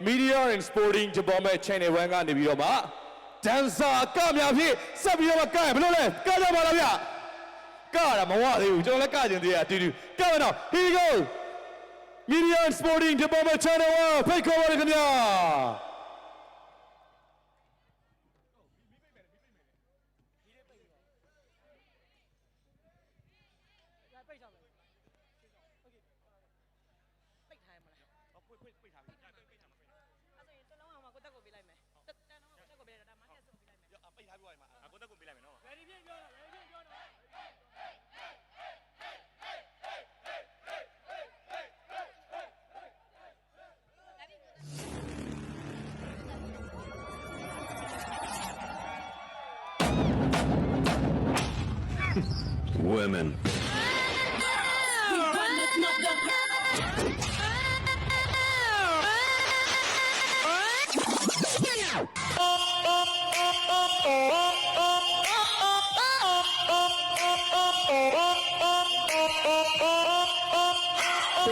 Media and Sporting ဂျပန်မဲ့ Channel 1ကနေပြီးတော့မှ Dancer ကများဖြစ်ဆက်ပြီးတော့မှကဲဘယ်လိုလဲကကြပါလားဗျကရတာမဝသေးဘူးကျွန်တော်လည်းကကျင်သေးရအတူတူကဲမတော့ Here we go Media and Sporting ဂျပန်မဲ့ Channel 1ဖိတ်ခေါ်ပါရခင်ဗျာWomen.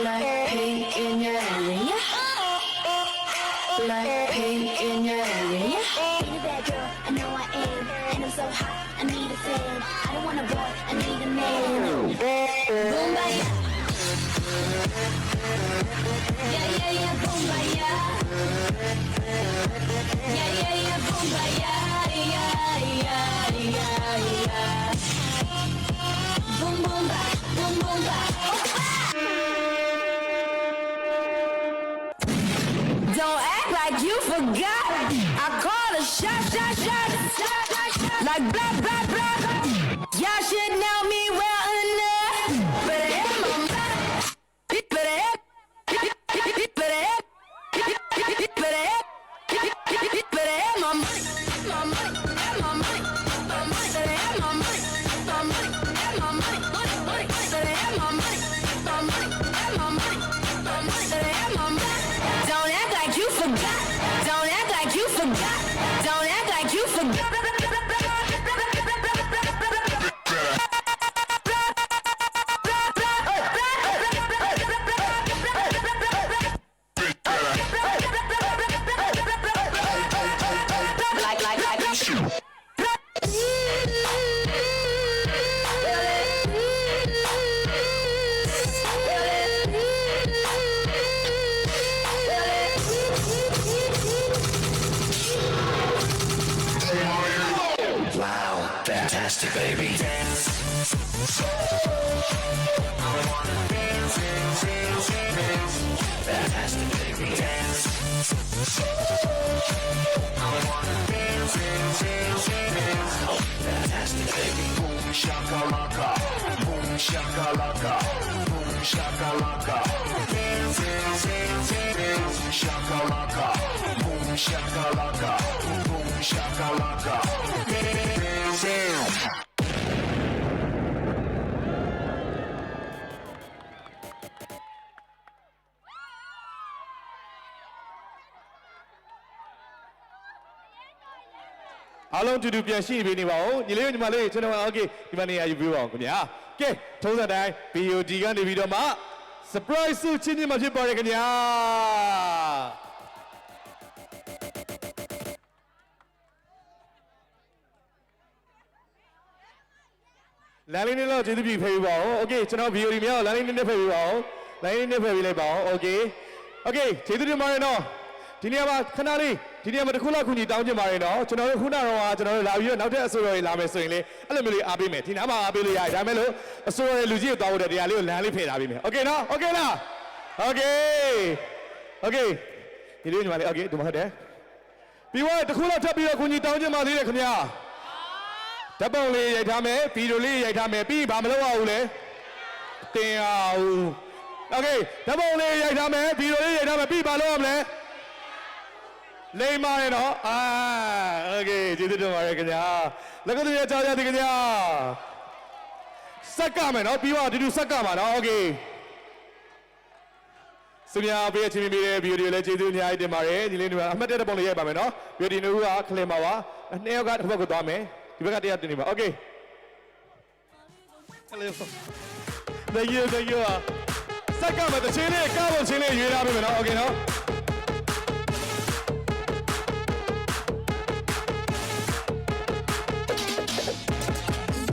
Like pink in your area. Like pink in your area. Ain't a bad girl, I know I am. And I'm so hot, I need a fan. I don't want a boy, I need a man. Boom, baya. Yeah, yeah, yeah, boom, baya. Yeah, yeah, yeah, boom, baya. Yeah, yeah, yeah, yeah. Boom, boom, ba, boom, boom, ba. Don't act like you forgot. I call a shot, shot, shot, shot, shot, shot. Like blah, blah, blah. Y'all should know me well enough. Better hit my mind. Better hit. Better hit. Better hit. Better hit my mind. My mind. My mind. My mind. Better hit my mind. My mind. My mind. Better hit my mind. My mind. My mind. My mind. Better hit my mind. Don't act like you forgot. Don't act like you forgot. Don't act like you forgot. Wow, fantastic, baby. Fantastic, baby. Oh, fantastic, baby. Boom shakalaka, boom shakalaka, boom shakalaka. Dance, dance, dance, dance, shakalaka, boom shakalaka, boom shakalaka. Dance, dance. အားလုံးတူတူပြန်ရှိပေးနေပါဦးညီလေးညီမလေးကျွန်တော်โอเคဒီမနေ့ရယူပေးပါအောင်ခင်ဗျာကဲထုံးစံတိုင်း BOD ကနေပြီးတော့မှ surprise စုချင်းချင်းမှဖြစ်ပါရခင်ဗျာလမ်းလေးနဲ့တော့ကျေးဇူးပြုဖယ်ပေးပါဦးโอเคကျွန်တော် BOD များလမ်းလေးနဲ့ဖယ်ပေးပါဦးလမ်းလေးနဲ့ဖယ်ပေးလိုက်ပါဦးโอเคကျေးဇူးတင်ပါတယ်နော်ဒီနေ့မှာခဏလေးဒီနေ့မှာတစ်ခုလောက်ခုညီတောင်းချင်ပါတယ်နော်ကျွန်တော်တို့ခုနကတော့ကျွန်တော်တို့လာပြီးတော့နောက်ထပ်အစိုးရတွေလာမယ်ဆိုရင်လေအဲ့လိုမျိုးလေးအားပေးမယ်ဒီနားမှာအားပေးလို့ရတယ်ဒါမဲ့လို့အစိုးရရဲ့လူကြီးကိုတောင်းဖို့တဲ့တရားလေးကိုလမ်းလေးဖယ်ထားပေးမယ်โอเคနော်โอเคလားโอเคဒီလိုညီမလေးโอเคဒီမှာဟုတ်တယ်ပြီးတော့တစ်ခုလောက်ထပ်ပြီးတော့ခုညီတောင်းချင်ပါသေးတယ်ခင်ဗျာဓာတ်ပုံလေးရိုက်ထားမယ်ဗီဒီယိုလေးရိုက်ထားမယ်ပြီးဘာမလုပ်ရဘူးလေတင်ရအောင်โอเคဓာတ်ပုံလေးရိုက်ထားမယ်ဗီဒီယိုလေးရိုက်ထားမယ်ပြီးဘာလုပ်ရမလဲလိမ္မာရနော်โอเคကျေးဇူးတင်ပါတယ်ခင်ဗျာလက်ကတော့ကြောက်ရသည်ခင်ဗျာစက်ကမယ်နော်ပြီးတော့ဒီလိုစက်ကမှာနော်โอเคစမြာပေးချင်းပေးတဲ့ဗီဒီယိုလေးကျေးဇူးအများကြီးတင်ပါတယ်ဒီလေးတွေအမှတ်တဲ့ပုံလေးရိုက်ပါမယ်နော်ဗီဒီယိုနှစ်ခုကခလင်ပါပါနှစ်ယောက်ကတစ်ဖက်ကိုသွားမယ်ဒီဘက်ကတရားတင်နေပါโอเค Thank you စက်ကမှာတချင်းလေးကားပုံချင်းလေးရွေးထားပေးမယ်နော်โอเคနော်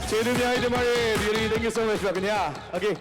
ကျေးဇူးများကြီးတင်ပါတယ် beauty thank you so much ပါခင်ဗျာ okay